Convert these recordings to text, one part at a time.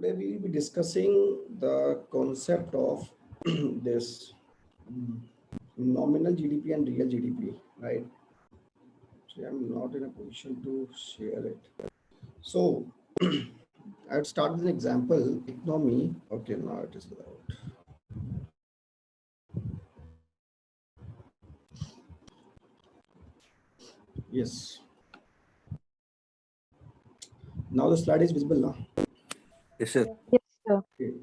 Today we will be discussing the concept of this nominal GDP and real GDP, right? So I'm not in a position to share it. So I would start with an example. Economy. Okay, now it is loud. Yes. Now the slide is visible now. Yes, sir. Yes, sir. Okay.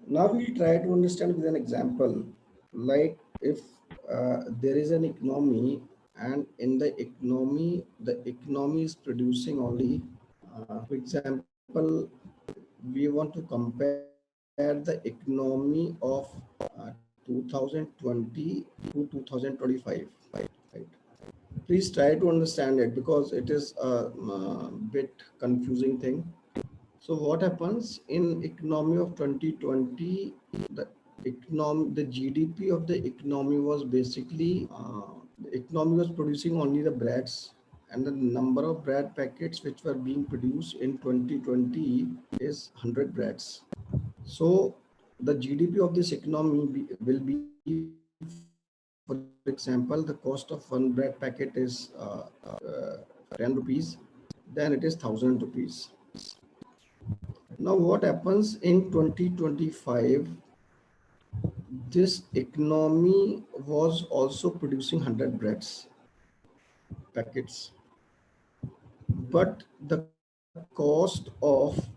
Now we try to understand with an example, like if there is an economy and in the economy is producing only, for example, we want to compare the economy of 2020 to 2025. Right? Please try to understand it because it is a bit confusing thing. So what happens in economy of 2020? The GDP of the economy was basically the economy was producing only the breads, and the number of bread packets which were being produced in 2020 is 100 breads. So the GDP of this economy will be, for example, the cost of one bread packet is 10 rupees, then it is 1,000 rupees. Now, what happens in 2025? This economy was also producing 100 breads packets, but the cost of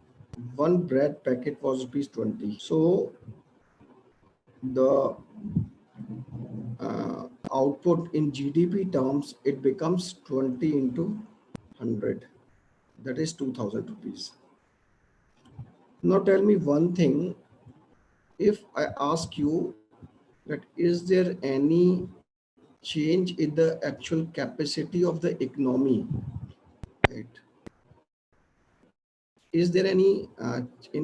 one bread packet was rupees 20. So the output in GDP terms, it becomes 20 into 100. That is 2,000 rupees. Now tell me one thing. If I ask you that is there any change in the actual capacity of the economy, right? Is there any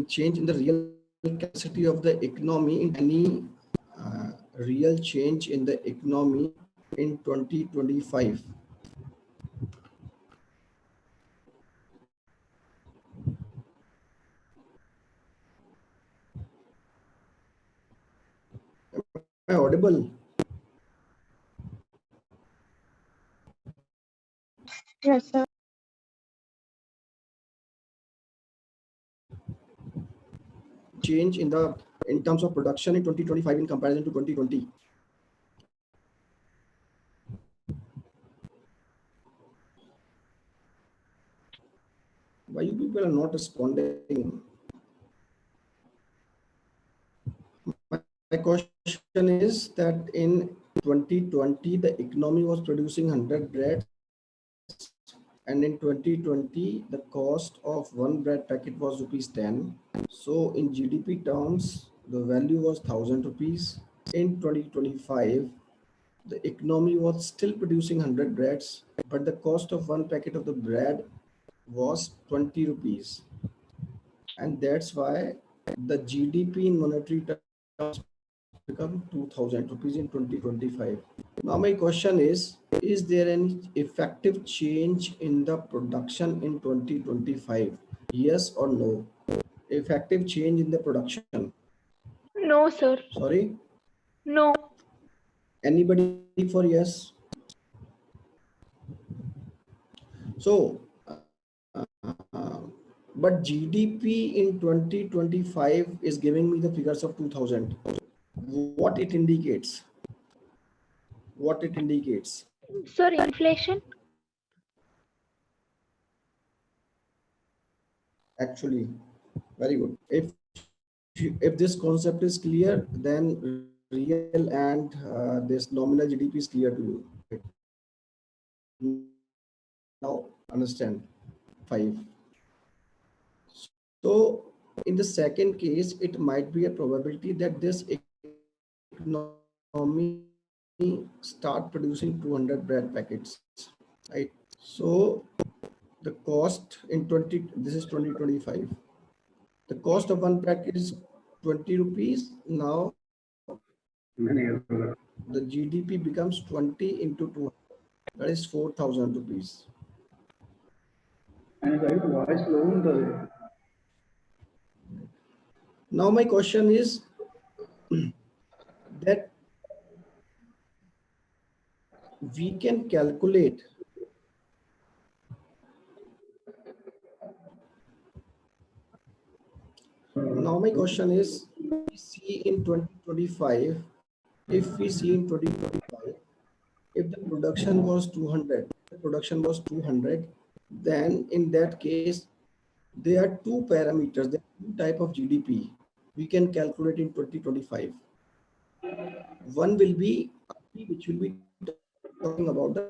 change in the real capacity of the economy, in any real change in the economy in 2025? Am I audible? Yes, sir. Change in terms of production in 2025 in comparison to 2020? Why you people are not responding? My question is that in 2020 the economy was producing 100 breads, and in 2020 the cost of one bread packet was rupees 10. So in GDP terms the value was 1,000 rupees. In 2025 the economy was still producing 100 breads, but the cost of one packet of the bread was 20 rupees, and that's why the GDP in monetary terms become 2,000 rupees in 2025. Now my question is there any effective change in the production in 2025? Yes or no? Effective change in the production? No, sir. Sorry? No. Anybody for yes? So, but GDP in 2025 is giving me the figures of 2000. What it indicates? What it indicates? Sir, inflation? Actually, very good. If this concept is clear, then real and this nominal GDP is clear to you. Now understand. 5. So in the second case, it might be a probability that this economy start producing 200 bread packets, right? So the cost in 20, this is 2025. The cost of one packet is 20 rupees. Now the GDP becomes 20 into 200. That is 4,000 rupees. Now my question is that we can calculate now my question is we see in 2025, if we see in 2025, if the production was 200, the production was 200, then in that case there are two parameters, there are two type of GDP we can calculate in 2025. One will be which will be talking about the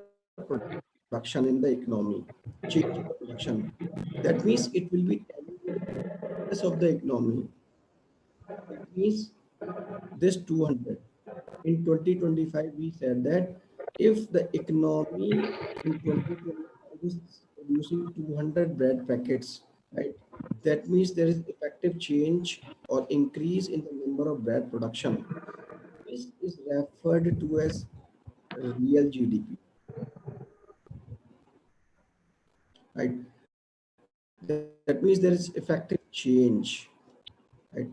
production in the economy, change in the production. That means it will be telling you the progress of the economy. That means this 200. In 2025, we said that if the economy in 2025 is producing 200 bread packets, right? That means there is effective change or increase in the number of bread production. This is referred to as real GDP, right? That means there is effective change, right?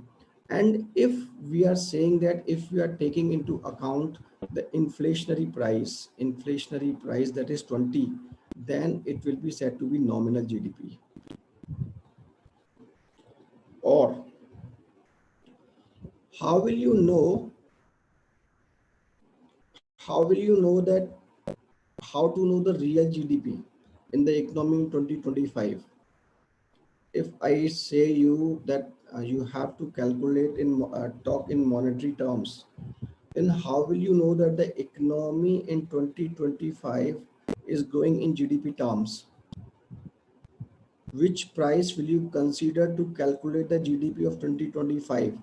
And if we are saying that if we are taking into account the inflationary price that is 20, then it will be said to be nominal GDP. Or how will you know, how will you know that, how to know the real GDP in the economy in 2025? If I say you that you have to calculate in talk in monetary terms, then how will you know that the economy in 2025 is growing in GDP terms? Which price will you consider to calculate the GDP of 2025?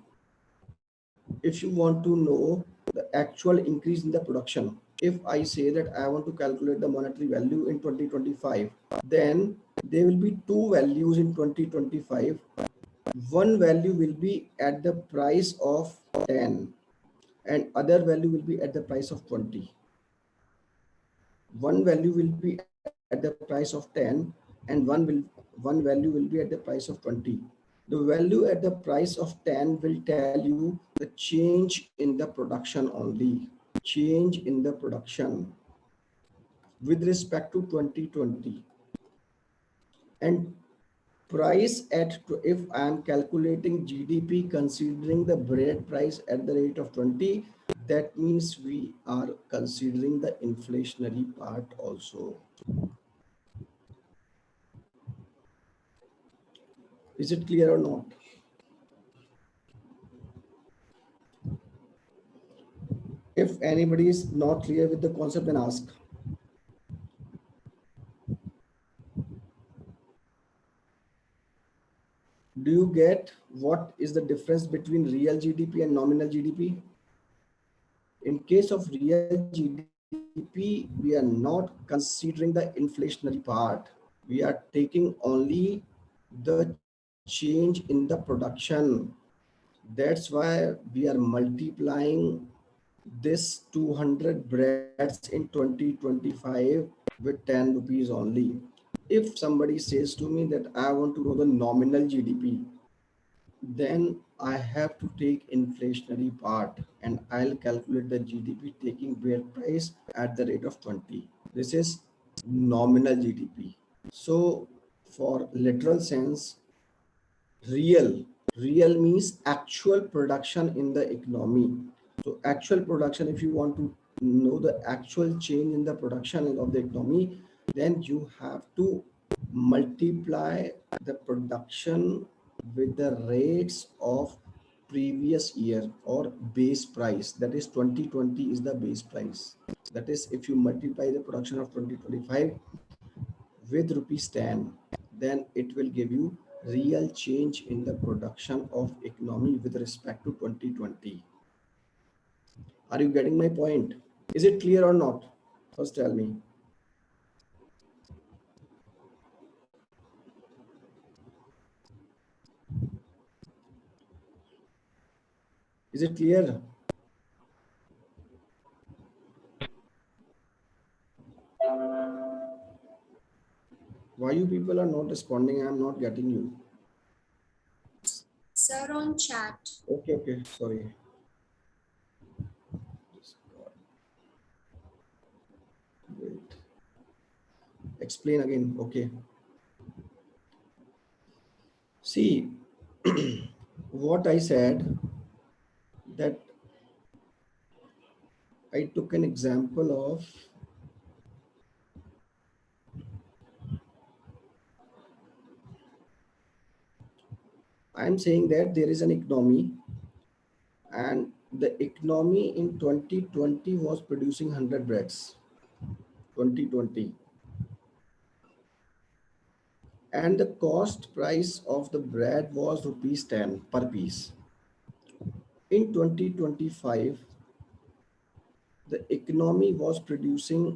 If you want to know the actual increase in the production, if I say that I want to calculate the monetary value in 2025, then there will be two values in 2025. One value will be at the price of 10 and other value will be at the price of 20. One value will be at the price of 10 and one value will be at the price of 20. The value at the price of 10 will tell you the change in the production only, change in the production with respect to 2020. And price at, if I am calculating GDP considering the bread price at the rate of 20, that means we are considering the inflationary part also. Is it clear or not? If anybody is not clear with the concept, then ask. Do you get what is the difference between real GDP and nominal GDP? In case of real GDP, we are not considering the inflationary part. We are taking only the change in the production. That's why we are multiplying this 200 breads in 2025 with 10 rupees only. If somebody says to me that I want to know the nominal GDP, then I have to take inflationary part and I'll calculate the GDP taking bread price at the rate of 20. This is nominal GDP. So for literal sense, real, real means actual production in the economy. So actual production, if you want to know the actual change in the production of the economy, then you have to multiply the production with the rates of previous year or base price. That is 2020 is the base price. That is, if you multiply the production of 2025 with rupees 10, then it will give you real change in the production of economy with respect to 2020. Are you getting my point? Is it clear or not? First tell me. Is it clear? Why you people are not responding? I am not getting you. Sir, on chat. Okay, sorry. Wait. Explain again. Okay. See, what I said, that I took an example of I'm saying that there is an economy, and the economy in 2020 was producing 100 breads. 2020. And the cost price of the bread was rupees 10 per piece. In 2025, the economy was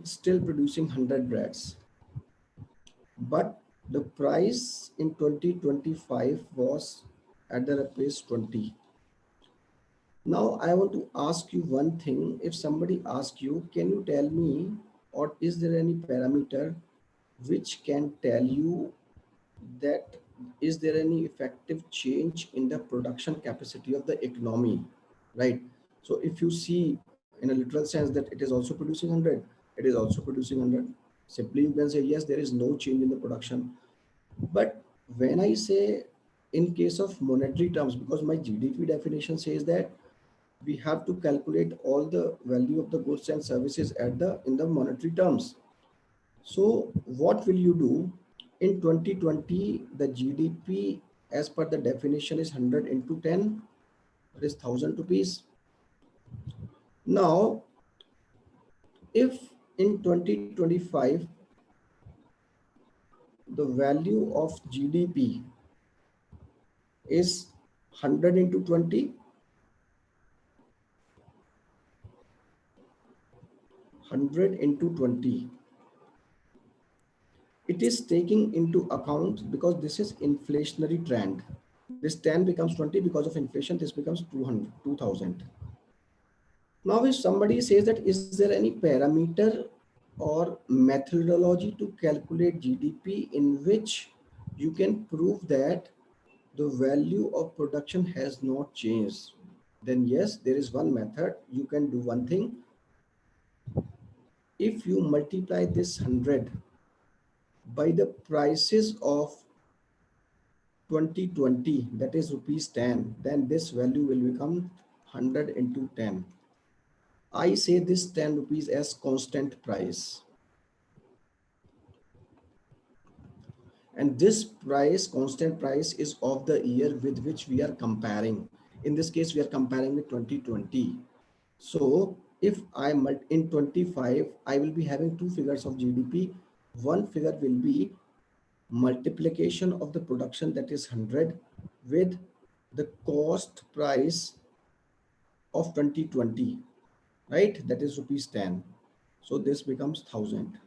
still producing 100 breads, but the price in 2025 was at the rupees 20. Now I want to ask you one thing. If somebody asks you, can you tell me, or is there any parameter which can tell you that is there any effective change in the production capacity of the economy, right? So if you see in a literal sense that it is also producing 100, it is also producing 100, simply you can say yes, there is no change in the production. But when I say in case of monetary terms, because my GDP definition says that we have to calculate all the value of the goods and services at the in the monetary terms. So what will you do? In 2020, the GDP as per the definition is 100 into 10, that is 1000 rupees. Now, if in 2025, the value of GDP is 100 into 20, 100 into 20, it is taking into account, because this is inflationary trend. This 10 becomes 20 because of inflation, this becomes 200, 2000. Now, if somebody says that is there any parameter or methodology to calculate GDP in which you can prove that the value of production has not changed, then yes, there is one method. You can do one thing. If you multiply this 100 by the prices of 2020, that is rupees 10, then this value will become 100 into 10. I say this 10 rupees as constant price. And this price, constant price, is of the year with which we are comparing. In this case, we are comparing with 2020. So if in 25, I will be having two figures of GDP. One figure will be multiplication of the production, that is 100, with the cost price of 2020, right? That is rupees 10. So this becomes 1000.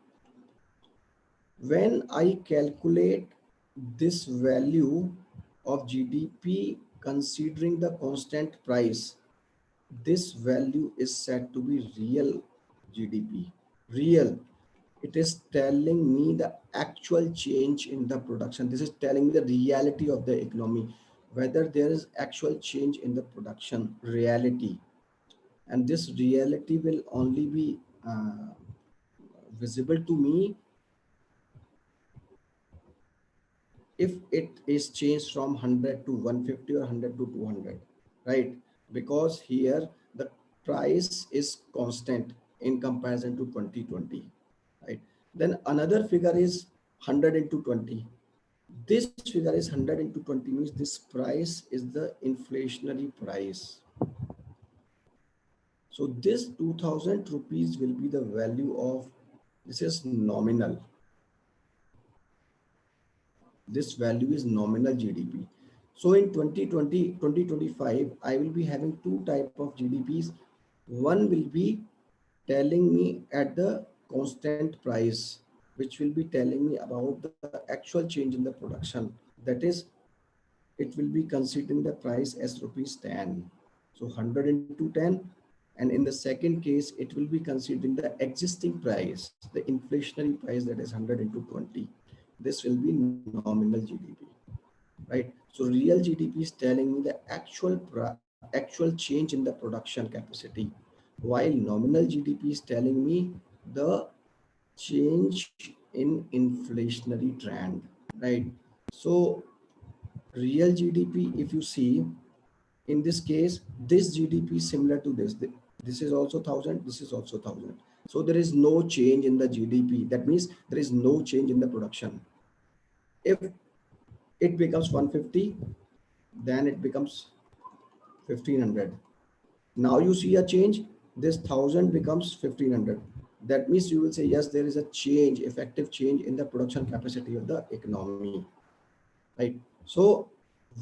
When I calculate this value of GDP considering the constant price, this value is said to be real GDP. Real. It is telling me the actual change in the production. This is telling me the reality of the economy, whether there is actual change in the production reality. And this reality will only be visible to me if it is changed from 100 to 150 or 100 to 200, right? Because here the price is constant in comparison to 2020, right? Then another figure is 100 into 20. This figure is 100 into 20, means this price is the inflationary price. So this 2000 rupees will be the value of, this is nominal. This value is nominal GDP. So in 2020, 2025, I will be having two type of GDPs. One will be telling me at the constant price, which will be telling me about the actual change in the production. That is, it will be considering the price as rupees 10. So 100 into 10. And in the second case, it will be considering the existing price, the inflationary price, that is 100 into 20. This will be nominal GDP. right? So real GDP is telling me the actual change in the production capacity, while nominal GDP is telling me the change in inflationary trend, right? So real GDP, if you see, in this case, this GDP is similar to this. This is also 1,000, this is also 1,000. So there is no change in the GDP. That means there is no change in the production. If it becomes 150, then it becomes 1,500. Now you see a change, this 1,000 becomes 1,500. That means you will say, yes, there is a change, effective change in the production capacity of the economy, right? So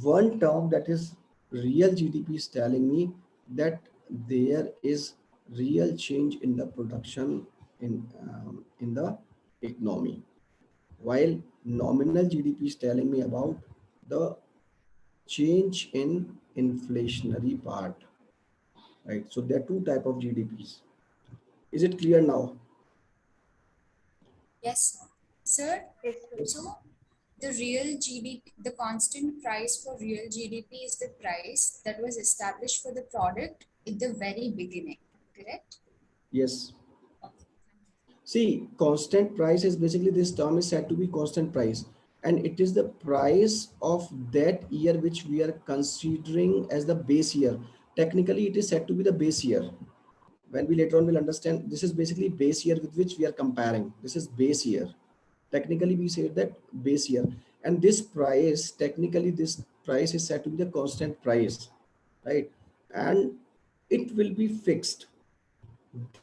one term, that is real GDP, is telling me that there is real change in the production in the economy, while nominal GDP is telling me about the change in inflationary part, right? So there are two type of GDPs. Is it clear now? Yes, sir. Yes, sir. So the real GDP, the constant price for real GDP is the price that was established for the product in the very beginning, correct? Yes. Okay. See, constant price is basically, this term is said to be constant price, and it is the price of that year which we are considering as the base year. Technically, it is said to be the base year. When we later on will understand, this is basically base year with which we are comparing. This is base year. Technically, we say that base year, and this price, technically, this price is said to be the constant price, right? And it will be fixed.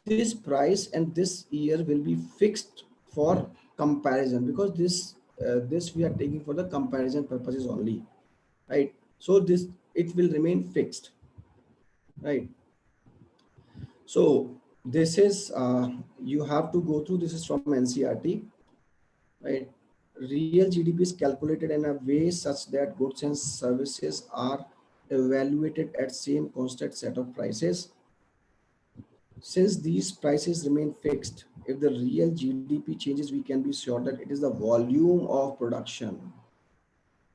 This price and this year will be fixed for comparison, because this we are taking for the comparison purposes only, right? So this, it will remain fixed, right? So this is, you have to go through, this is from NCRT, right? Real GDP is calculated in a way such that goods and services are evaluated at same constant set of prices. Since these prices remain fixed, if the real GDP changes, we can be sure that it is the volume of production.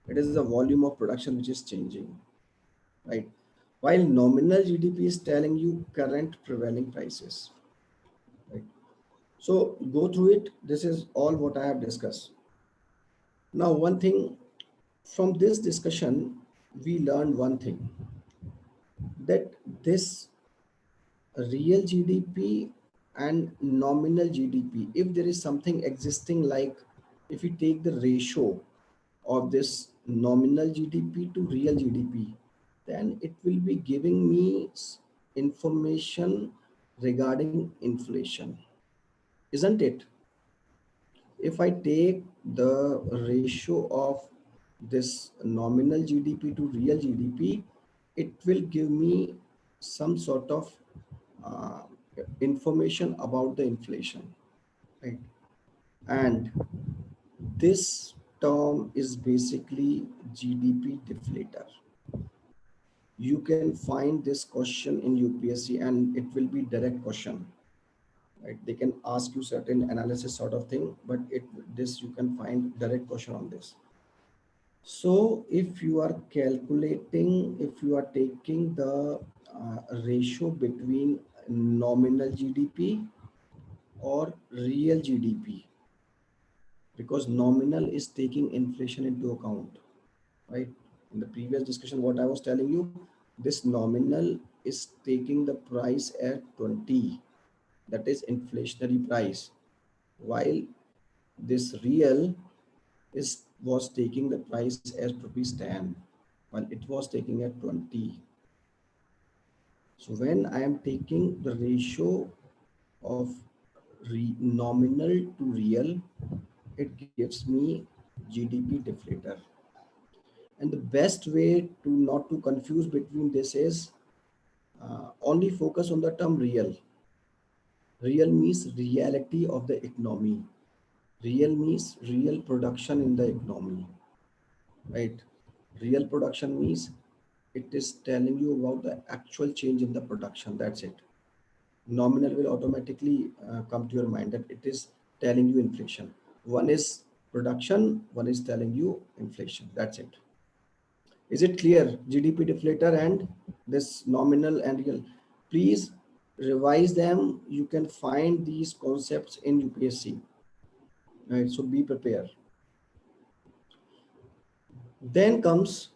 It is the volume of production which is changing, right? While nominal GDP is telling you current prevailing prices, right? So go through it. This is all what I have discussed. Now, one thing from this discussion, we learned one thing, that this real GDP and nominal GDP, if there is something existing, like if we take the ratio of this nominal GDP to real GDP, then it will be giving me information regarding inflation, isn't it? If I take the ratio of this nominal GDP to real GDP, it will give me some sort of uh, information about the inflation, right? And this term is basically GDP deflator. You can find this question in UPSC, and it will be direct question, right? They can ask you certain analysis sort of thing, but this you can find direct question on this. So if you are calculating, if you are taking the ratio between nominal GDP or real GDP, because nominal is taking inflation into account, right? In the previous discussion, what I was telling you, this nominal is taking the price at 20, that is inflationary price, while this real is was taking the price as rupees 10, while it was taking at 20. So when I am taking the ratio of nominal to real, it gives me GDP deflator. And the best way to not to confuse between this is, only focus on the term real. Real means reality of the economy. Real means real production in the economy, right? Real production means it is telling you about the actual change in the production. That's it. Nominal will automatically come to your mind that it is telling you inflation. One is production, one is telling you inflation. That's it. Is it clear? GDP deflator and this nominal and real. Please revise them. You can find these concepts in UPSC. Right? So be prepared. Then comes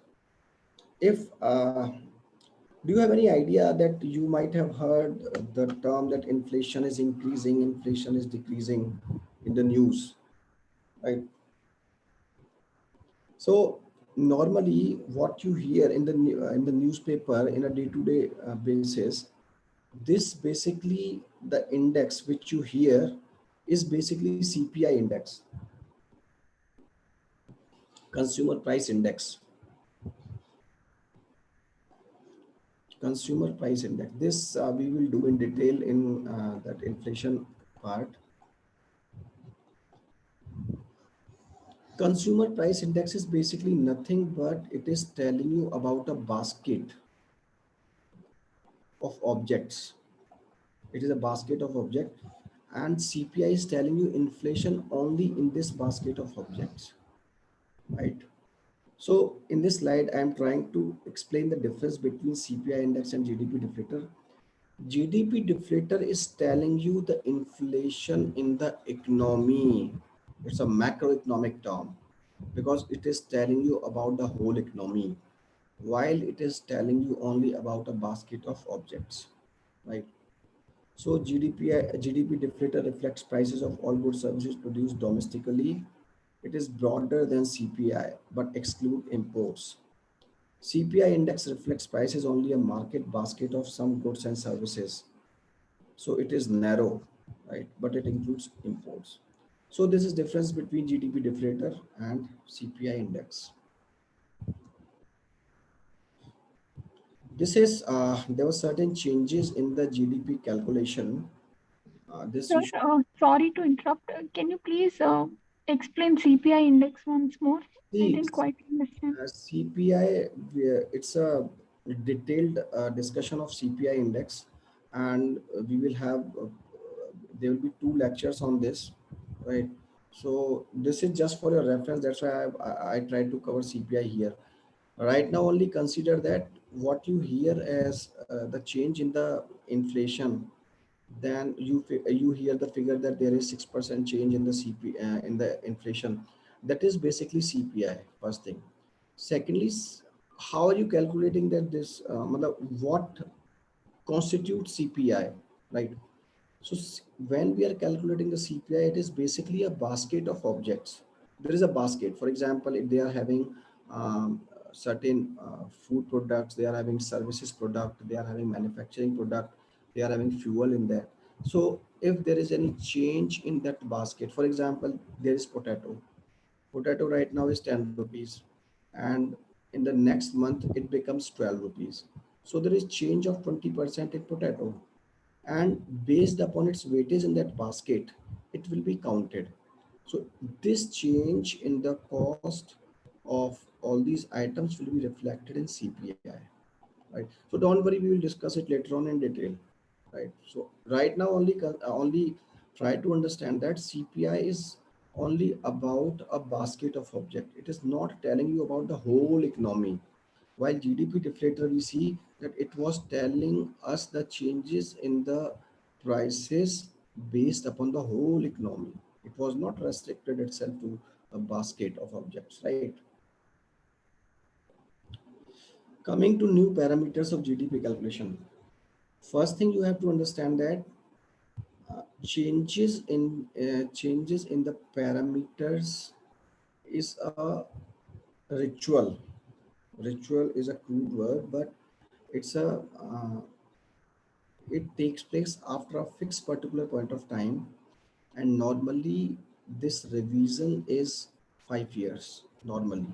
if do you have any idea that you might have heard the term that inflation is increasing, inflation is decreasing in the news, right? So normally, what you hear in the in the newspaper in a day-to-day basis, this basically the index which you hear is basically CPI index, consumer price index, consumer price index. This we will do in detail in that inflation part. Consumer price index is basically nothing but it is telling you about a basket of objects. It is a basket of objects, and CPI is telling you inflation only in this basket of objects, right? So in this slide, I am trying to explain the difference between CPI index and GDP deflator. GDP deflator is telling you the inflation in the economy. It's a macroeconomic term because it is telling you about the whole economy, while it is telling you only about a basket of objects, right? So GDP deflator reflects prices of all goods services produced domestically. It is broader than CPI but exclude imports. CPI index reflects prices only a market basket of some goods and services. So it is narrow, right? But it includes imports. So this is difference between GDP deflator and CPI index. This is there were certain changes in the GDP calculation. This Sir, you should sorry to interrupt. Can you please explain CPI index once more? I see. didn't quite understand. CPI, it's a detailed discussion of CPI index, and we will have there will be two lectures on this, right? So this is just for your reference. That's why I tried to cover CPI here. Right now, only consider that what you hear as the change in the inflation, then you hear the figure that there is 6% change in the CP in the inflation. That is basically CPI. First thing. Secondly, how are you calculating that this what constitutes CPI, right? So when we are calculating the CPI, it is basically a basket of objects. There is a basket. For example, if they are having certain food products, they are having services product, they are having manufacturing product, they are having fuel in that. So if there is any change in that basket, for example, there is potato. Potato right now is 10 rupees, and in the next month it becomes 12 rupees. So there is change of 20% in potato, and based upon its weightage in that basket, it will be counted. So this change in the cost of all these items will be reflected in CPI, right? So don't worry, we will discuss it later on in detail, right? So right now only try to understand that CPI is only about a basket of object. It is not telling you about the whole economy. While GDP deflator, we see that it was telling us the changes in the prices based upon the whole economy. It was not restricted itself to a basket of objects, right? Coming to new parameters of GDP calculation. First thing you have to understand that changes in the parameters is a ritual. Ritual is a crude word, but it's a it takes place after a fixed particular point of time, and normally this revision is 5 years normally.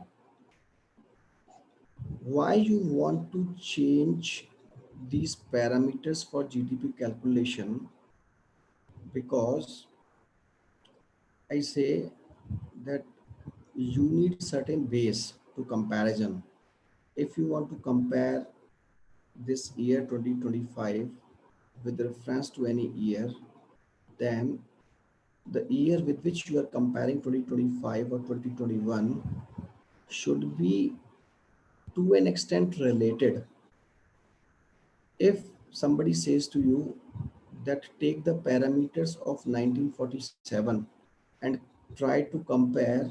Why you want to change these parameters for GDP calculation? Because I say that you need certain base to comparison. If you want to compare this year 2025 with reference to any year, then the year with which you are comparing 2025 or 2021 should be to an extent related. If somebody says to you that take the parameters of 1947 and try to compare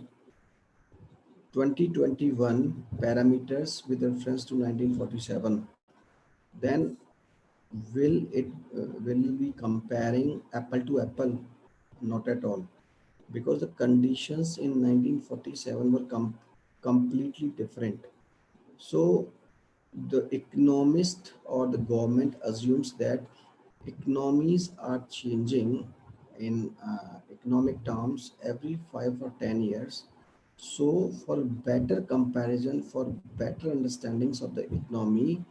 2021 parameters with reference to 1947, then will be comparing apple to apple? Not at all, because the conditions in 1947 were completely different. So the economist or the government assumes that economies are changing in economic terms every 5 or 10 years. So for better comparison, for better understandings of the economy,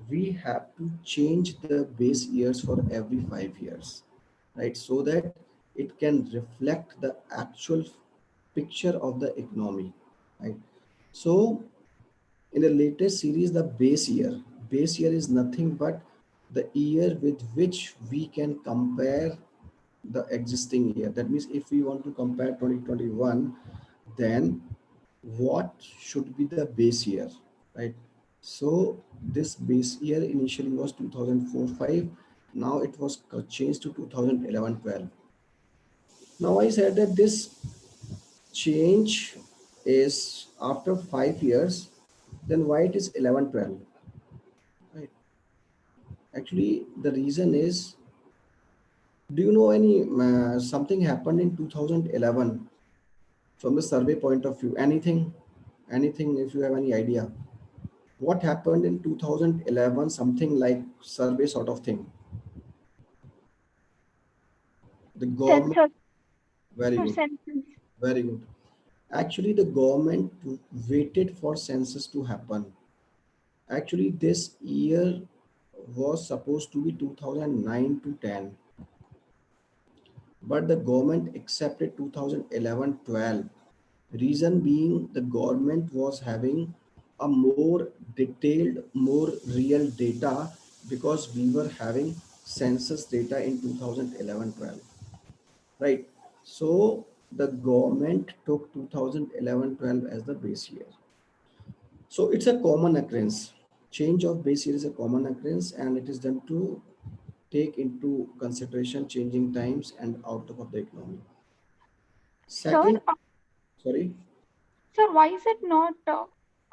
we have to change the base years for every 5 years, right? So that it can reflect the actual picture of the economy, right? So in the latest series, the base year is nothing but the year with which we can compare the existing year. That means if we want to compare 2021, then what should be the base year, right? So this base year initially was 2004-5. Now it was changed to 2011-12. Now I said that this change is after 5 years, then why it is 11-12, right? Actually, the reason is, do you know any something happened in 2011 from the survey point of view? Anything, if you have any idea, what happened in 2011? Something like survey sort of thing. The government, Census. very Sir, good, census. very good. Actually, the government waited for census to happen. Actually, this year was supposed to be 2009 to 10, but the government accepted 2011-12. Reason being, the government was having a more detailed, more real data, because we were having census data in 2011-12, right? So the government took 2011-12 as the base year. So it's a common occurrence. Change of base year is a common occurrence, and it is done to take into consideration changing times and outlook of the economy. Sir, Second, sorry. sir, why is it not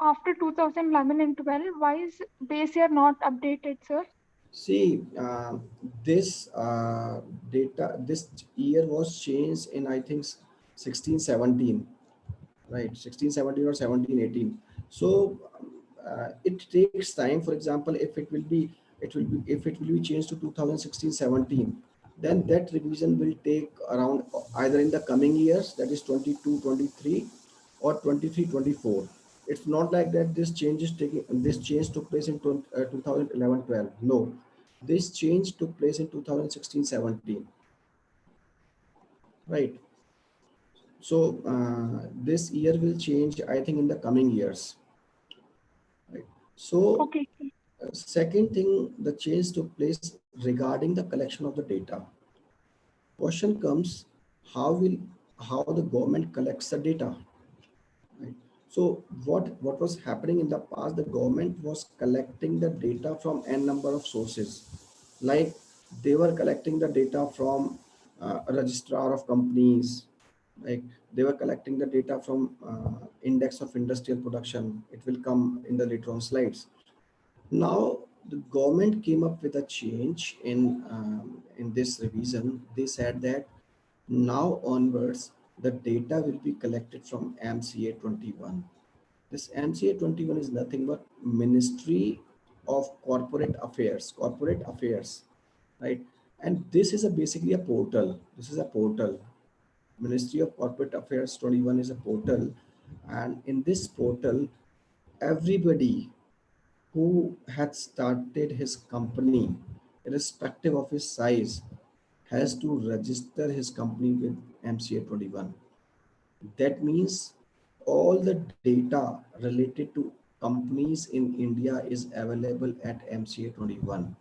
after 2011 and 12? Why is base year not updated, sir? See, this this year was changed in, I think, 1617, right? 1617 or 1718. So it takes time. For example, if it will be changed to 2016-17, then that revision will take around either in the coming years, that is 22-23 or 23-24. It's not like that this change took place in 2011-12. No, this change took place in 2016-17, right? So this year will change, I think, in the coming years, right? So Okay. second thing, the change took place regarding the collection of the data. Question comes, how will how the government collects the data, right? So what was happening in the past? The government was collecting the data from n number of sources, like they were collecting the data from a registrar of companies, like they were collecting the data from index of industrial production. It will come in the later on slides. Now the government came up with a change in this revision. They said that now onwards the data will be collected from MCA 21. This MCA 21 is nothing but Ministry of Corporate Affairs, right? And this is basically a portal. This is a portal. Ministry of Corporate Affairs 21 is a portal, and in this portal, everybody who had started his company, irrespective of his size, has to register his company with MCA 21. That means all the data related to companies in India is available at MCA 21.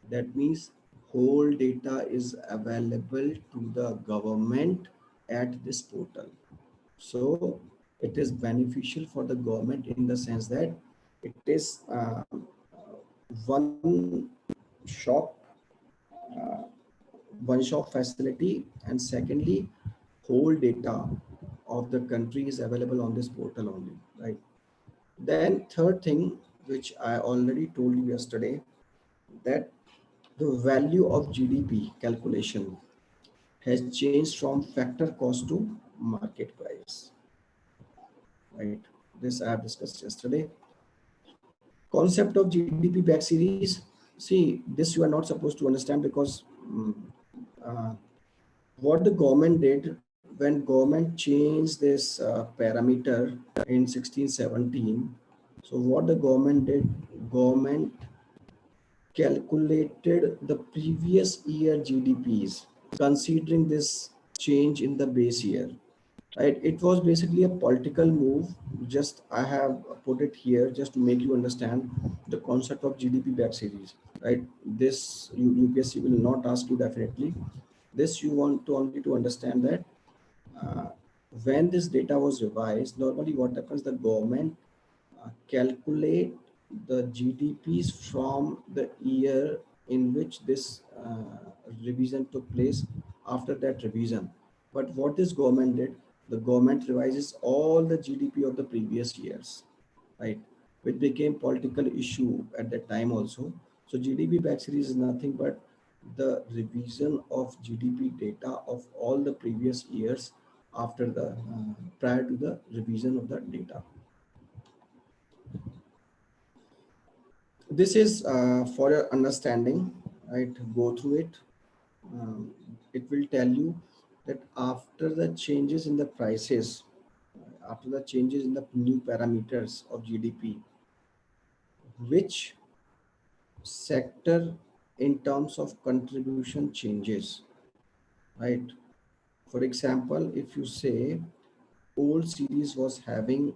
That means whole data is available to the government at this portal. So it is beneficial for the government in the sense that It is one shop, uh, one shop facility, and secondly, whole data of the country is available on this portal only, right? Then third thing, which I already told you yesterday, that the value of GDP calculation has changed from factor cost to market price, right? This I have discussed yesterday. Concept of GDP back series. See, this you are not supposed to understand because uh, what the government did when government changed this parameter in 1617. So what the government did, government calculated the previous year GDPs considering this change in the base year, right? It was basically a political move. Just I have put it here just to make you understand the concept of GDP back series, right? This UPSC will not ask you definitely. This you want to only to understand that uh, when this data was revised, normally what happens, the government calculate the GDPs from the year in which this revision took place after that revision. But what this government did, the government revises all the GDP of the previous years, right? Which became political issue at that time also. So GDP back series is nothing but the revision of GDP data of all the previous years after the prior to the revision of the data. This is for your understanding, right? Go through it. Um, it will tell you that after the changes in the prices, after the changes in the new parameters of GDP, which sector in terms of contribution changes, right? For example, if you say old series was having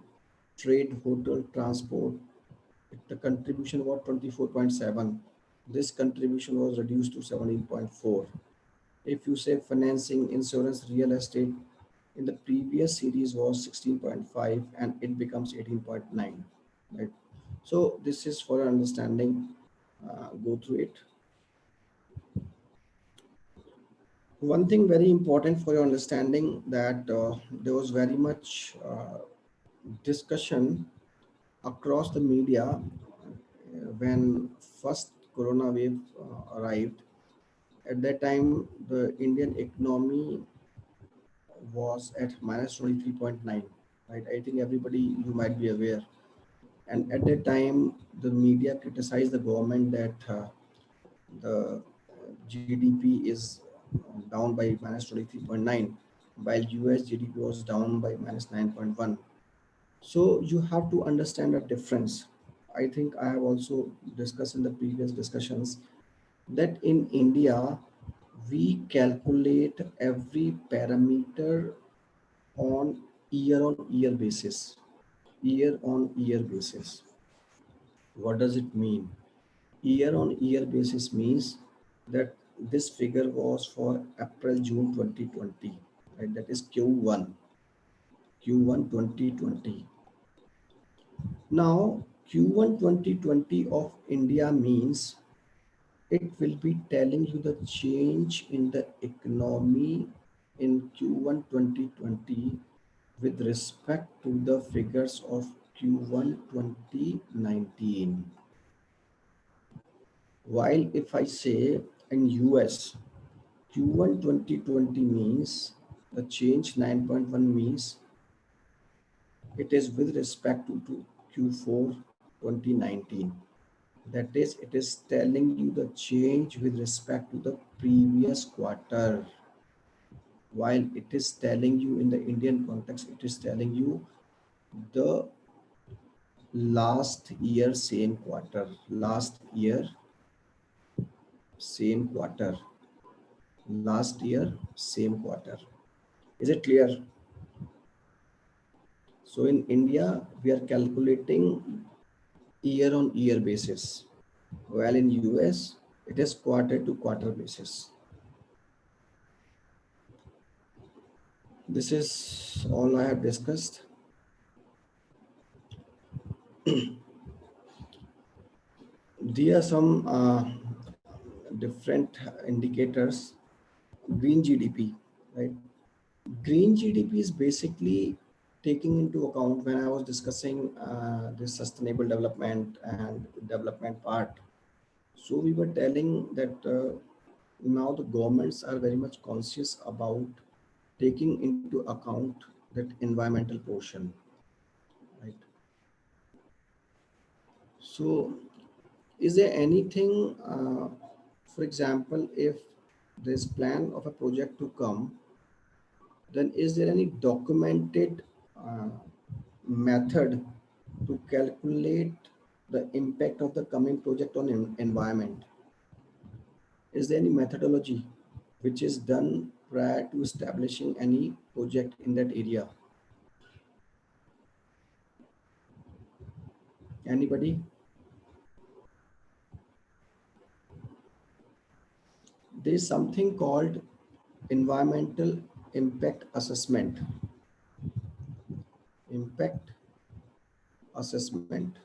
trade, hotel, transport, the contribution was 24.7. This contribution was reduced to 17.4. If you say financing, insurance, real estate, in the previous series was 16.5 and it becomes 18.9, right? So this is for your understanding. Go through it. One thing very important for your understanding that there was very much discussion across the media when first corona wave arrived. At that time, the Indian economy was at minus 23.9, right? I think everybody, you might be aware. And at that time, the media criticized the government that the GDP is down by minus 23.9, while US GDP was down by minus 9.1. So you have to understand the difference. I think I have also discussed in the previous discussions that in India, we calculate every parameter on year basis. Year on year basis. What does it mean? Year on year basis means that this figure was for April June 2020, right? That is Q1 2020. Now Q1 2020 of India means it will be telling you the change in the economy in Q1 2020 with respect to the figures of Q1 2019. While if I say in US, Q1 2020 means the change 9.1 means it is with respect to Q4 2019. That is, it is telling you the change with respect to the previous quarter. While it is telling you in the Indian context, it is telling you the last year same quarter, last year same quarter, last year same quarter. Is it clear? So in India we are calculating year on year basis, while in US it is quarter to quarter basis. This is all I have discussed. there are some different indicators. Green GDP, right? Green GDP is basically taking into account when I was discussing this sustainable development and development part. So we were telling that now the governments are very much conscious about taking into account that environmental portion, right? So is there anything, for example, if this plan of a project to come, then is there any documented uh, method to calculate the impact of the coming project on environment? Is there any methodology which is done prior to establishing any project in that area? Anybody? There is something called environmental impact assessment. Impact assessment.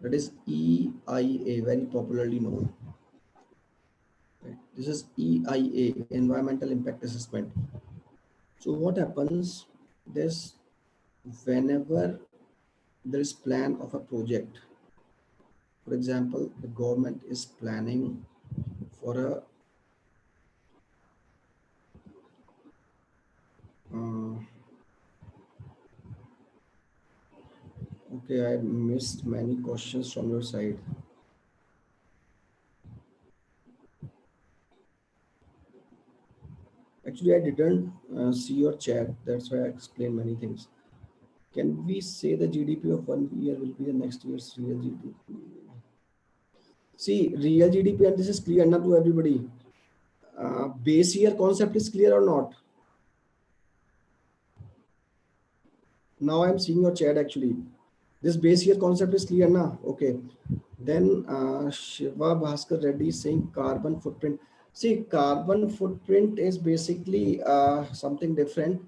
That is EIA, very popularly known. Right? This is EIA, Environmental Impact Assessment. So what happens? This whenever there is plan of a project, for example, the government is planning for a uh, okay, I missed many questions from your side. Actually, I didn't see your chat. That's why I explained many things. Can we say the GDP of 1 year will be the next year's real GDP? See, real GDP, and this is clear not to everybody. Base year concept is clear or not? Now I'm seeing your chat actually. This base year concept is clear now. Okay. Then Shiva Bhaskar Reddy is saying carbon footprint. See, carbon footprint is basically something different.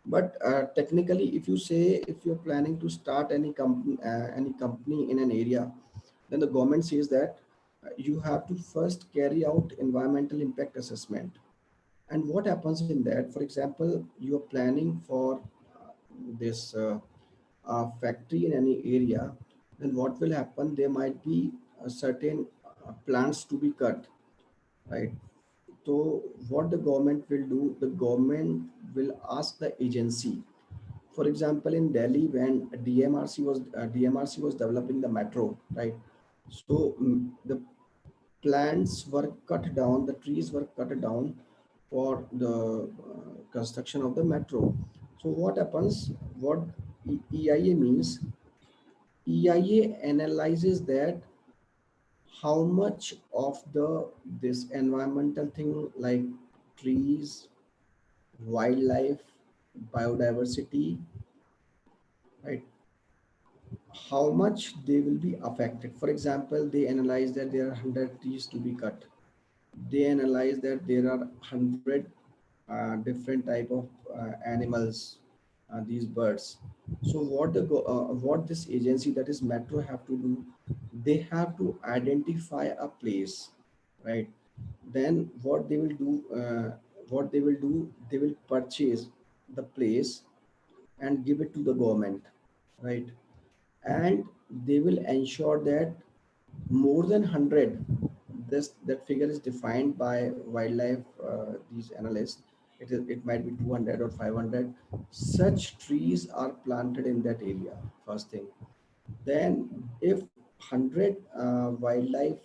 But technically, if you say if you're planning to start any company in an area, then the government says that you have to first carry out environmental impact assessment. And what happens in that? For example, you are planning for this factory in any area, then what will happen? There might be certain plants to be cut, right? So what the government will do, the government will ask the agency. For example, in Delhi, when DMRC was developing the metro, right? So the plants were cut down, the trees were cut down for the construction of the metro. So what happens? What EIA means? EIA analyzes that how much of the this environmental thing like trees, wildlife, biodiversity, right? How much they will be affected. For example, they analyze that there are 100 trees to be cut. They analyze that there are 100 different type of animals, these birds. So what this agency, that is metro, have to do, they have to identify a place, right? Then what they will do, they will purchase the place and give it to the government, right? And they will ensure that more than 100, this that figure is defined by wildlife these analysts, it might be 200 or 500 such trees are planted in that area, first thing. Then if 100 wildlife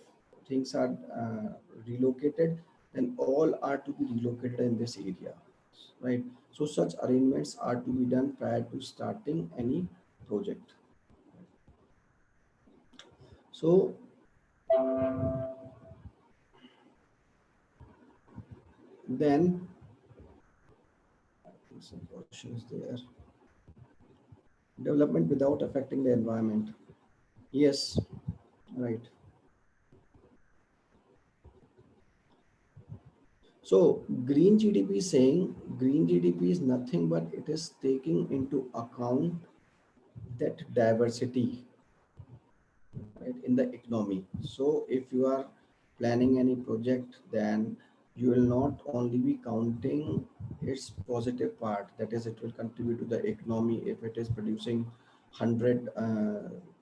things are relocated, then all are to be relocated in this area, right? So such arrangements are to be done prior to starting any project. So then some questions there. Development without affecting the environment. Yes, right. So green GDP is saying green GDP is nothing but it is taking into account that diversity, right, in the economy. So if you are planning any project, then you will not only be counting its positive part, that is, it will contribute to the economy. If it is producing 100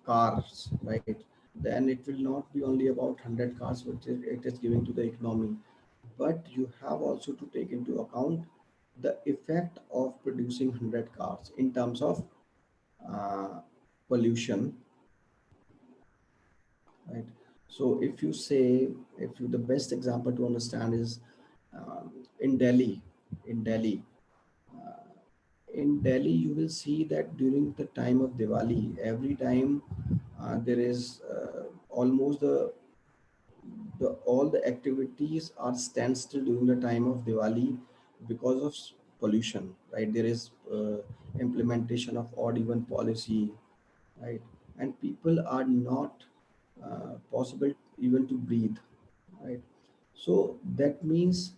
cars, right, then it will not be only about 100 cars which it is giving to the economy, but you have also to take into account the effect of producing 100 cars in terms of uh, pollution, right? So if you say, if you, the best example to understand is in Delhi. in delhi uh, in Delhi, you will see that during the time of Diwali, every time there is almost the all the activities are standstill during the time of Diwali because of pollution, right? There is implementation of odd even policy, right? And people are not possible even to breathe, right? So that means,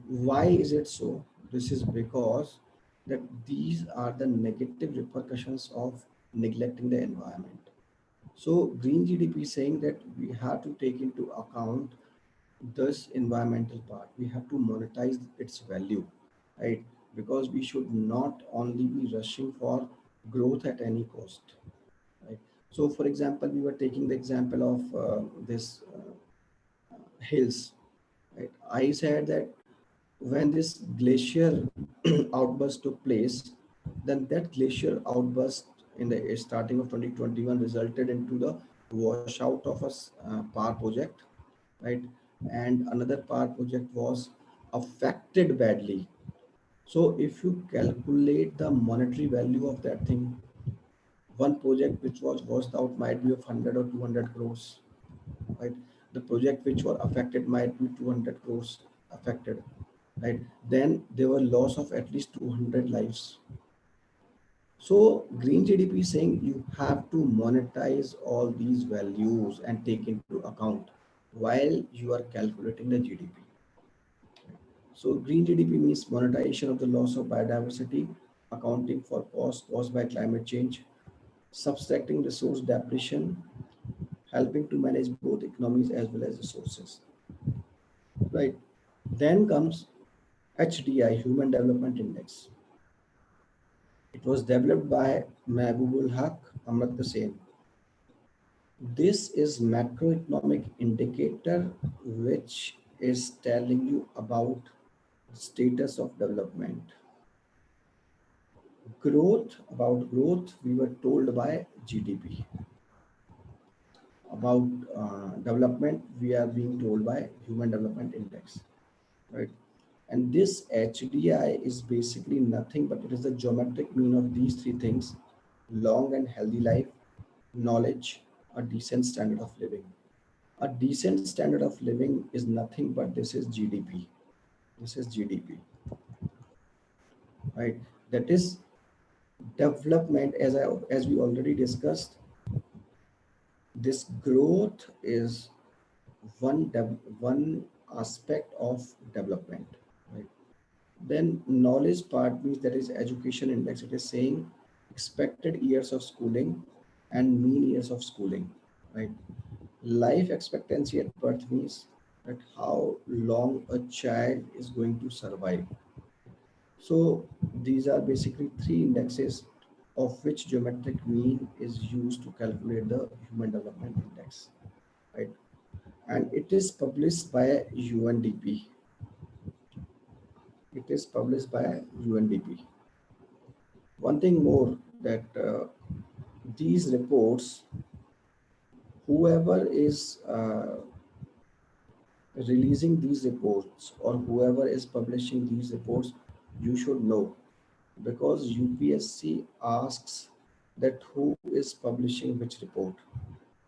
why is it so? This is because that these are the negative repercussions of neglecting the environment. So green GDP is saying that we have to take into account this environmental part. We have to monetize its value, right? Because we should not only be rushing for growth at any cost, right? So, for example, we were taking the example of this hills, right? I said that when this glacier outburst took place, then that glacier outburst in the starting of 2021 resulted into the washout of a power project, right? And another power project was affected badly. So if you calculate the monetary value of that thing, one project which was washed out might be of 100 or 200 crores, right? The project which were affected might be 200 crores affected, right? Then there were loss of at least 200 lives. So green GDP is saying you have to monetize all these values and take into account while you are calculating the GDP. So green GDP means monetization of the loss of biodiversity, accounting for costs caused by climate change, subtracting resource depletion, helping to manage both economies as well as resources. Right. Then comes HDI, Human Development Index. It was developed by Mahbubul Haq Amartya Sen. This is macroeconomic indicator which is telling you about status of development. Growth, about growth, we were told by GDP. About development, we are being told by Human Development Index, right? And this HDI is basically nothing but it is the geometric mean of these three things: long and healthy life, knowledge, a decent standard of living. A decent standard of living is nothing but this is GDP. This is GDP, right? That is development. As we already discussed, this growth is one aspect of development, right? Then knowledge part means that is education index. It is saying expected years of schooling and mean years of schooling, right? Life expectancy at birth means that how long a child is going to survive. So these are basically three indexes of which geometric mean is used to calculate the human development index, right? And it is published by UNDP. It is published by UNDP. One thing more, that these reports, whoever is releasing these reports or whoever is publishing these reports, you should know, because UPSC asks that who is publishing which report.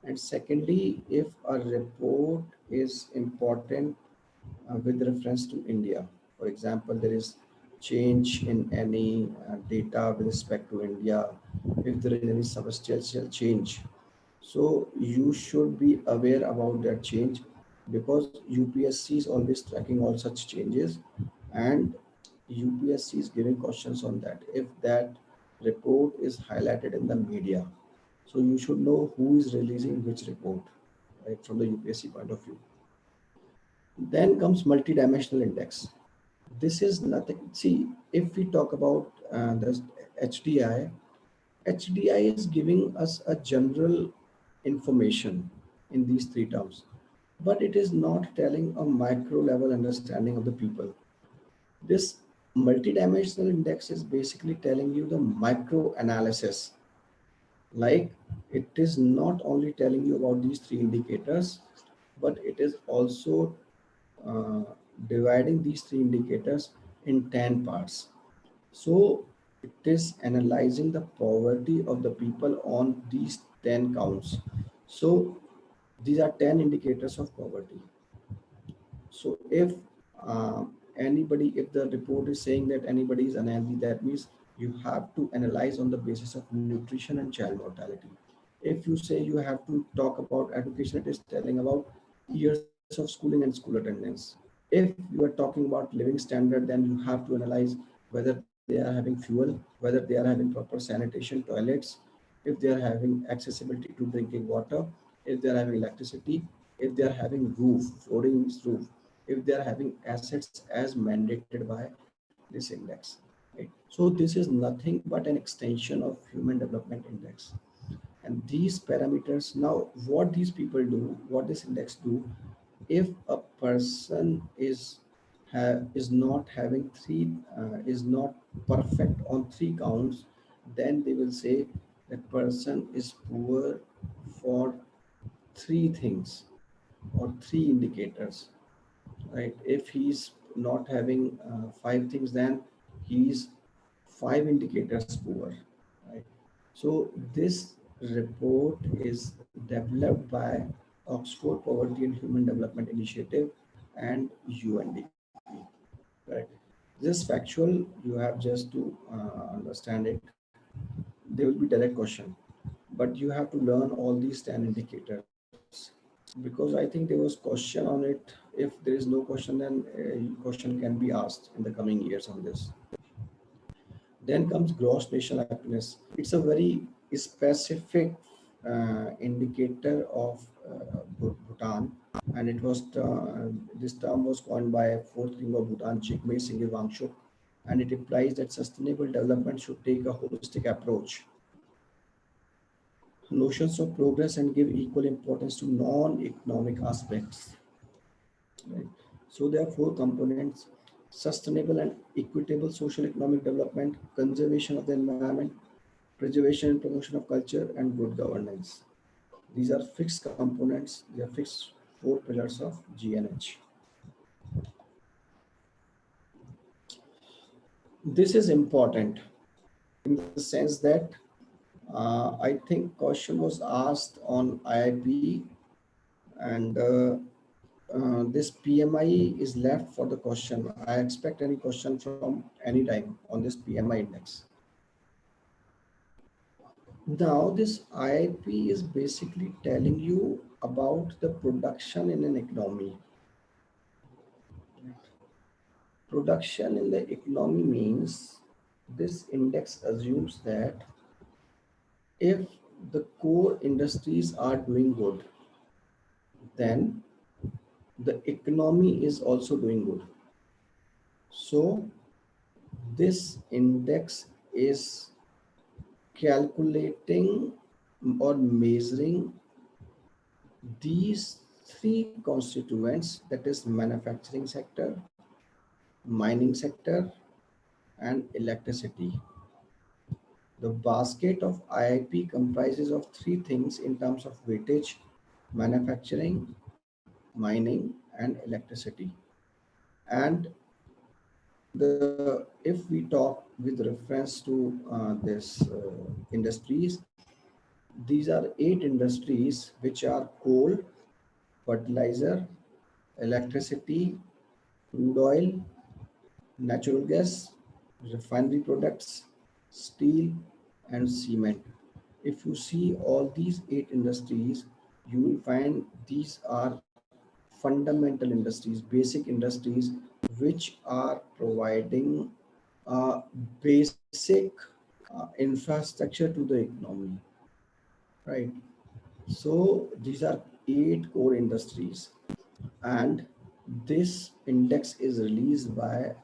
And secondly, if a report is important with reference to India. For example, there is change in any data with respect to India, if there is any substantial change. So you should be aware about that change, because UPSC is always tracking all such changes, and UPSC is giving questions on that. If that report is highlighted in the media, So you should know who is releasing which report, right, from the UPSC point of view. Then comes multidimensional index. This is nothing. See, if we talk about the HDI, HDI is giving us a general information in these three terms, but it is not telling a micro level understanding of the people. This multidimensional index is basically telling you the micro analysis. Like, it is not only telling you about these three indicators, but it is also uh, dividing these three indicators in 10 parts. So it is analyzing the poverty of the people on these 10 counts. So these are 10 indicators of poverty. So if anybody, if the report is saying that anybody is unhealthy, that means you have to analyze on the basis of nutrition and child mortality. If you say you have to talk about education, it is telling about years of schooling and school attendance. If you are talking about living standard, then you have to analyze whether they are having fuel, whether they are having proper sanitation, toilets, if they are having accessibility to drinking water, if they are having electricity, if they are having roof, flooring means roof, if they are having assets as mandated by this index. Right? So this is nothing but an extension of Human Development Index. And these parameters, now what these people do, what this index do, if a person is not having three, is not perfect on three counts, then they will say that person is poor for three things or three indicators, right? If he's not having five things, then he's five indicators poor, right? So this report is developed by Oxford Poverty and Human Development Initiative and UNDP, right? This factual, you have just to understand it. There will be direct question, but you have to learn all these 10 indicators, because I think there was question on it. If there is no question, then a question can be asked in the coming years on this. Then comes gross national happiness. It's a very specific indicator of Bhutan, and it was this term was coined by fourth king of Bhutan, Jigme Singye Wangchuk, and it implies that sustainable development should take a holistic approach, notions of progress, and give equal importance to non-economic aspects. Right? So there are four components: sustainable and equitable social economic development, conservation of the environment, preservation and promotion of culture, and good governance. These are fixed components, they are fixed four pillars of GNH. This is important in the sense that I think question was asked on IIP, and this PMI is left for the question. I expect any question from any time on this PMI index. Now, this IIP is basically telling you about the production in an economy. Production in the economy means this index assumes that if the core industries are doing good, then the economy is also doing good. So this index is calculating or measuring these three constituents, that is manufacturing sector, mining sector, and electricity. The basket of IIP comprises of three things in terms of weightage: manufacturing, mining, and electricity. And if we talk with reference to this industries, these are 8 industries which are coal, fertilizer, electricity, crude oil, natural gas, refinery products, steel, and cement. If you see all these 8 industries, you will find these are fundamental industries, basic industries, which are providing basic infrastructure to the economy. right? So these are 8 core industries, and this index is released by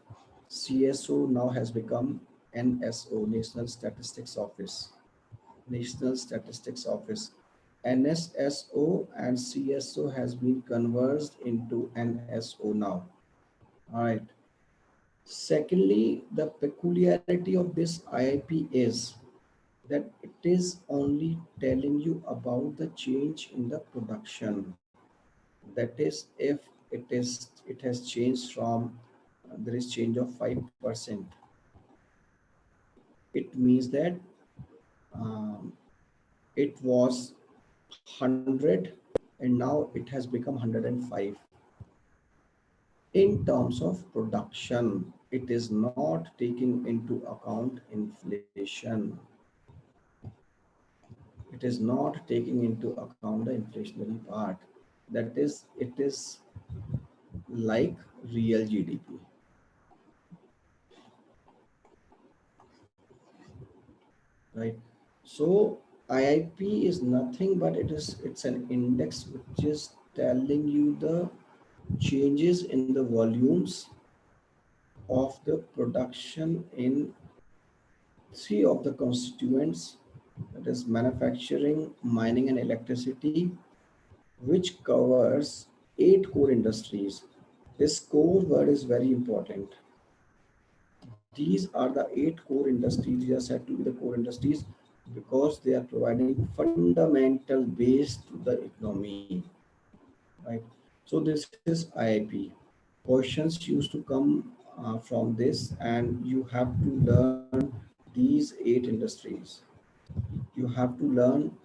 CSO, now has become NSO, National Statistics Office. National Statistics Office. NSSO and CSO has been converged into NSO now. All right. Secondly, the peculiarity of this IIP is that it is only telling you about the change in the production. That is, if it has changed from there is change of 5%. It means that um, it was 100 and now it has become 105. In terms of production, it is not taking into account inflation. It is not taking into account the inflationary part. That is, it is like real GDP, right? So IIP is nothing but it's an index which is telling you the changes in the volumes of the production in three of the constituents, that is manufacturing, mining, and electricity, which covers 8 core industries. This core word is very important. These are the 8 core industries. These are said to be the core industries because they are providing fundamental base to the economy, right? So this is IIP. Questions used to come from this, and you have to learn these 8 industries. You have to learn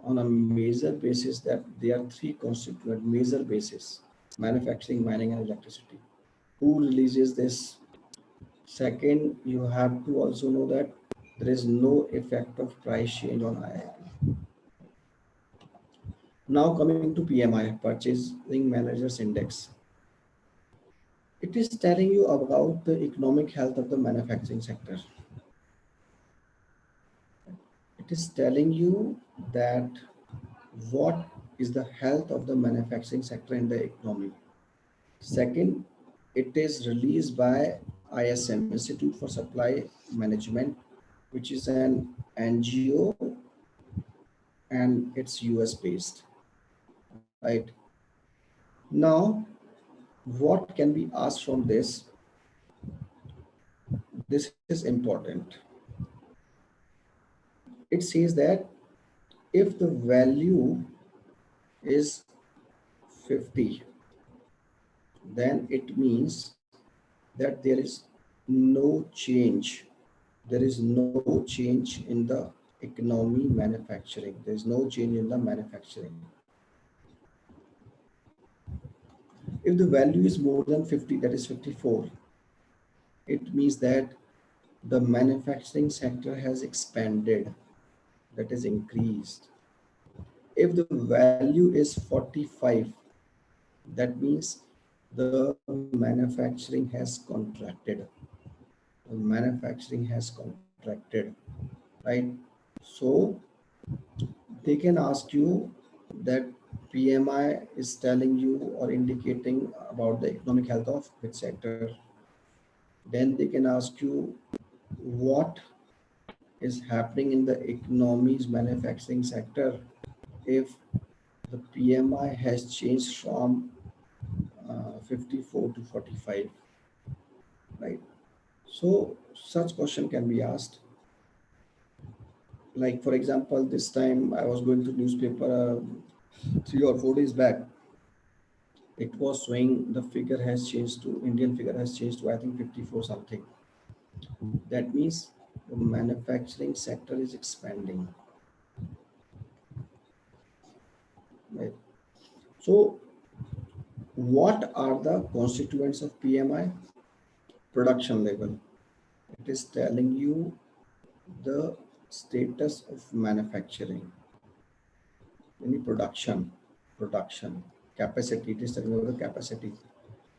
on a major basis that there are three constituent major bases: manufacturing, mining, and electricity. Who releases this? Second, you have to also know that there is no effect of price change on IIP. Now coming to PMI, Purchasing Managers Index. It is telling you about the economic health of the manufacturing sector. It is telling you that what is the health of the manufacturing sector in the economy. Second, it is released by ISM, Institute for Supply Management, which is an NGO and it's US based, right? Now, what can be asked from this? This is important. It says that if the value is 50, then it means that there is no change. There is no change in the economy manufacturing. There is no change in the manufacturing. If the value is more than 50, that is 54, it means that the manufacturing sector has expanded, that is increased. If the value is 45, that means the manufacturing has contracted. The manufacturing has contracted, right? So they can ask you that PMI is telling you or indicating about the economic health of which sector. Then they can ask you what is happening in the economy's manufacturing sector if the PMI has changed from 54 to 45, right? So such question can be asked. Like for example, this time I was going to newspaper 3 or 4 days back. It was showing the figure has changed to Indian figure has changed to I think 54 something. That means the manufacturing sector is expanding, right? So what are the constituents of PMI? Production level. It is telling you the status of manufacturing, any production capacity. It is telling you about the capacity.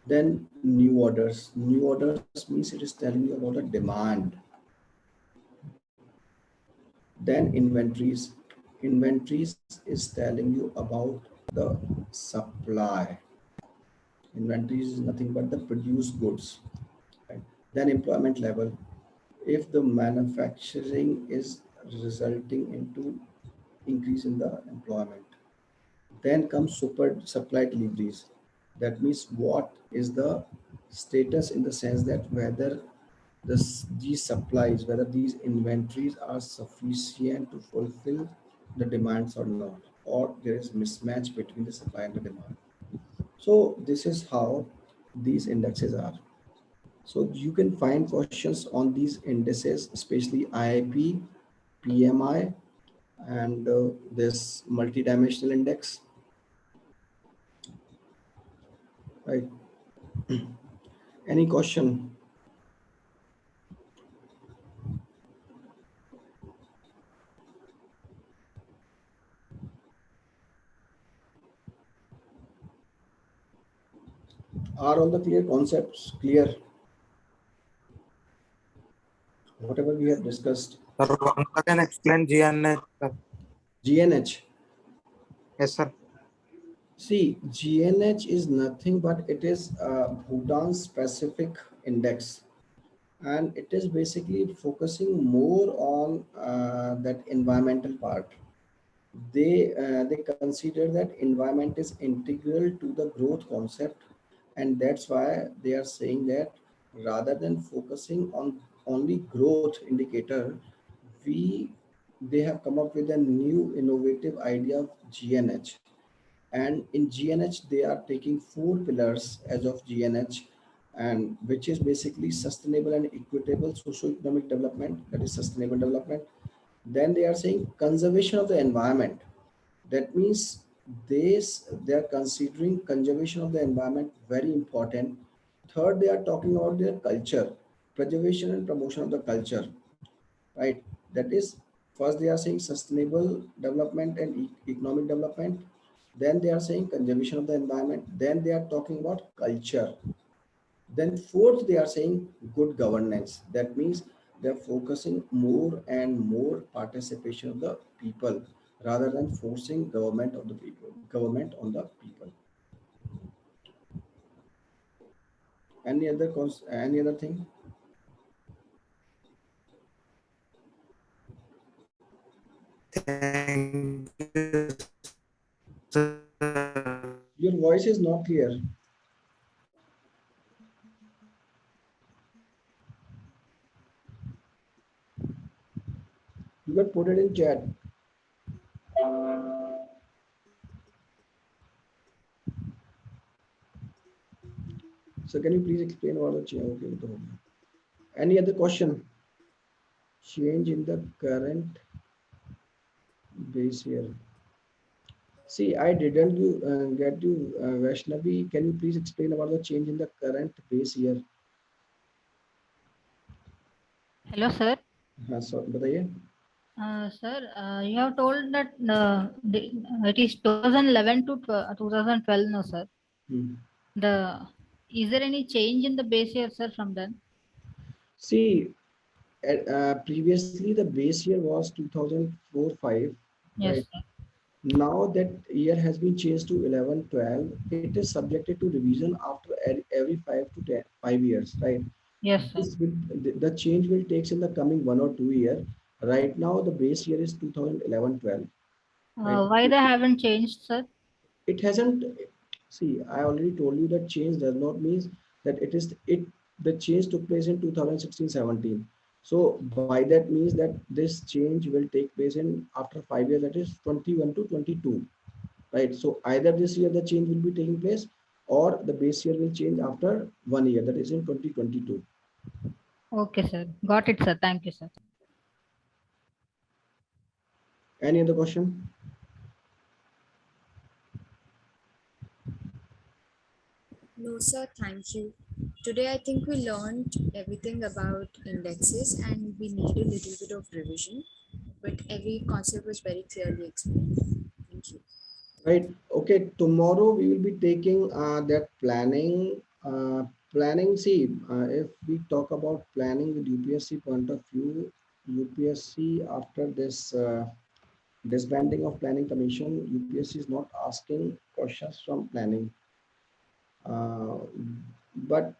Then new orders. New orders means it is telling you about the demand. Then inventories. inventories is telling you about the supply. Inventories is nothing but the produced goods. Right? Then employment level. If the manufacturing is resulting into increase in the employment. Then comes super supply deliveries. That means what is the status in the sense that whether these supplies, whether these inventories are sufficient to fulfill the demands or not, or there is mismatch between the supply and the demand. So this is how these indexes are. So you can find questions on these indices, especially IIP, PMI, and this multidimensional index, right? Any question? Are all the clear concepts clear? Whatever we have discussed. Sir, once again explain GNH, sir. GNH. Yes, sir. See, GNH is nothing but it is Bhutan specific index, and it is basically focusing more on that environmental part. They consider that environment is integral to the growth concept, and that's why they are saying that rather than focusing on only growth indicator, we they have come up with a new innovative idea of GNH. And in GNH they are taking four pillars as of GNH, and which is basically sustainable and equitable socio-economic development, that is sustainable development. Then they are saying conservation of the environment. That means they are considering conservation of the environment very important. Third, they are talking about their culture, preservation and promotion of the culture, right? That is, first they are saying sustainable development and economic development. Then they are saying conservation of the environment. Then they are talking about culture. Then fourth, they are saying good governance. That means they're focusing more and more participation of the people rather than forcing government on the people. Any other thing? Thank you, sir. Your voice is not clear. You can put it in chat. So can you please explain what the change? Okay, तो हो गया. Any other question? Change in the current base year. See, I didn't get you, Vaishnavi. Can you please explain about the change in the current base year? Hello, sir. हाँ sir बताइए. Sir, you have told that it is 2011 to 2012, no, sir. Hmm. The Is there any change in the base year, sir, from then? See, previously the base year was 2004-5, Yes, right? sir. Now that year has been changed to 11-12. It is subjected to revision after every 5 years, right? Yes, sir. This will the change will takes in the coming 1 or 2 year. Right now the base year is 2011-12. Right? Why they haven't changed, sir? It hasn't. See, I already told you that change does not mean that it is it. The change took place in 2016-17. So by that means that this change will take place in after 5 years, that is 21 to 22, right? So either this year the change will be taking place, or the base year will change after 1 year, that is in 2022. Okay, sir. Got it, sir. Thank you, sir. Any other question? No, sir, thank you. Today, I think we learned everything about indexes and we need a little bit of revision, but every concept was very clearly explained. Thank you. Right. Okay. Tomorrow we will be taking that planning. Planning. See, if we talk about planning with UPSC point of view, UPSC after this disbanding of planning commission, UPSC is not asking questions from planning. But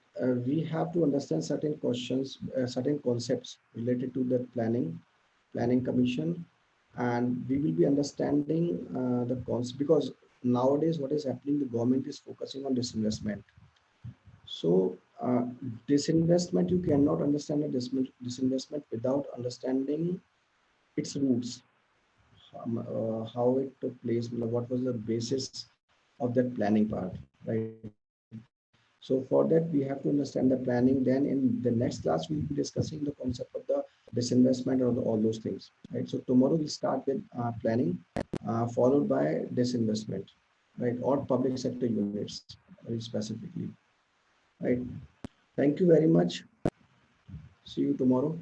we have to understand certain questions, certain concepts related to the planning commission, and we will be understanding the concept, because nowadays what is happening, the government is focusing on disinvestment. So disinvestment, you cannot understand a disinvestment without understanding its roots, how it took place, what was the basis of that planning part, right? So for that, we have to understand the planning. Then in the next class, we'll be discussing the concept of the disinvestment or all those things, right? So tomorrow we'll start with planning, followed by disinvestment, right? Or public sector units, very specifically, right? Thank you very much. See you tomorrow.